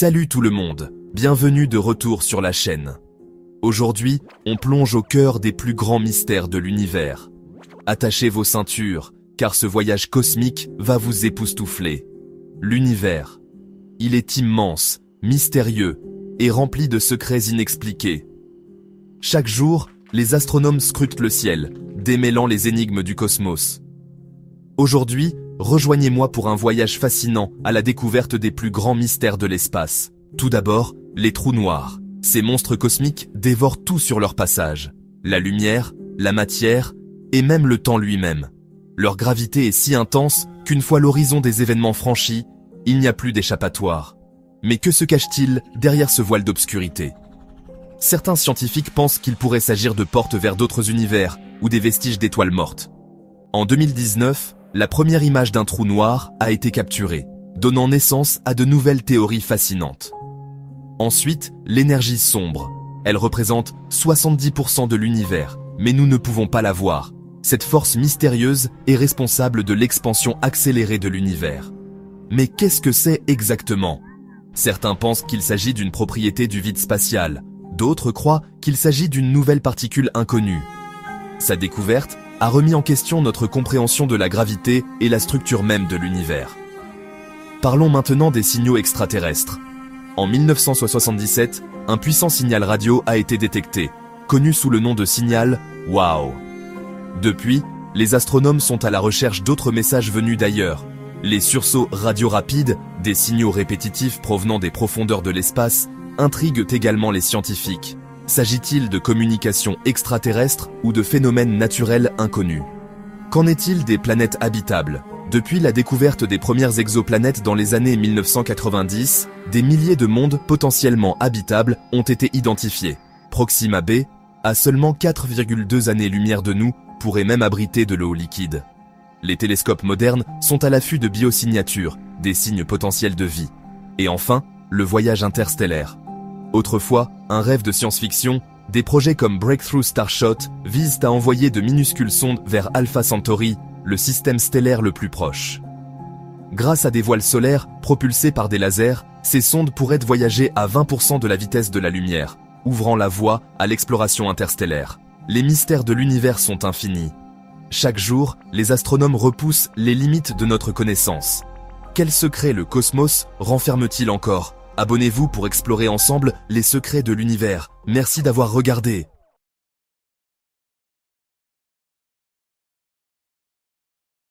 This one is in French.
Salut tout le monde, bienvenue de retour sur la chaîne. Aujourd'hui, on plonge au cœur des plus grands mystères de l'univers. Attachez vos ceintures, car ce voyage cosmique va vous époustoufler. L'univers. Il est immense, mystérieux et rempli de secrets inexpliqués. Chaque jour, les astronomes scrutent le ciel, démêlant les énigmes du cosmos. Aujourd'hui, rejoignez-moi pour un voyage fascinant à la découverte des plus grands mystères de l'espace. Tout d'abord, les trous noirs. Ces monstres cosmiques dévorent tout sur leur passage. La lumière, la matière et même le temps lui-même. Leur gravité est si intense qu'une fois l'horizon des événements franchi, il n'y a plus d'échappatoire. Mais que se cache-t-il derrière ce voile d'obscurité? Certains scientifiques pensent qu'il pourrait s'agir de portes vers d'autres univers ou des vestiges d'étoiles mortes. En 2019, la première image d'un trou noir a été capturée, donnant naissance à de nouvelles théories fascinantes. Ensuite, l'énergie sombre. Elle représente 70% de l'univers, mais nous ne pouvons pas la voir. Cette force mystérieuse est responsable de l'expansion accélérée de l'univers. Mais qu'est-ce que c'est exactement? Certains pensent qu'il s'agit d'une propriété du vide spatial, d'autres croient qu'il s'agit d'une nouvelle particule inconnue. Sa découverte a remis en question notre compréhension de la gravité et la structure même de l'univers. Parlons maintenant des signaux extraterrestres. En 1977, un puissant signal radio a été détecté, connu sous le nom de signal WOW. Depuis, les astronomes sont à la recherche d'autres messages venus d'ailleurs. Les sursauts radio rapides, des signaux répétitifs provenant des profondeurs de l'espace, intriguent également les scientifiques. S'agit-il de communication extraterrestre ou de phénomènes naturels inconnus? Qu'en est-il des planètes habitables? Depuis la découverte des premières exoplanètes dans les années 1990, des milliers de mondes potentiellement habitables ont été identifiés. Proxima b, à seulement 4,2 années-lumière de nous, pourrait même abriter de l'eau liquide. Les télescopes modernes sont à l'affût de biosignatures, des signes potentiels de vie. Et enfin, le voyage interstellaire. Autrefois, un rêve de science-fiction, des projets comme Breakthrough Starshot visent à envoyer de minuscules sondes vers Alpha Centauri, le système stellaire le plus proche. Grâce à des voiles solaires propulsés par des lasers, ces sondes pourraient voyager à 20% de la vitesse de la lumière, ouvrant la voie à l'exploration interstellaire. Les mystères de l'univers sont infinis. Chaque jour, les astronomes repoussent les limites de notre connaissance. Quels secrets le cosmos renferme-t-il encore? Abonnez-vous pour explorer ensemble les secrets de l'univers. Merci d'avoir regardé.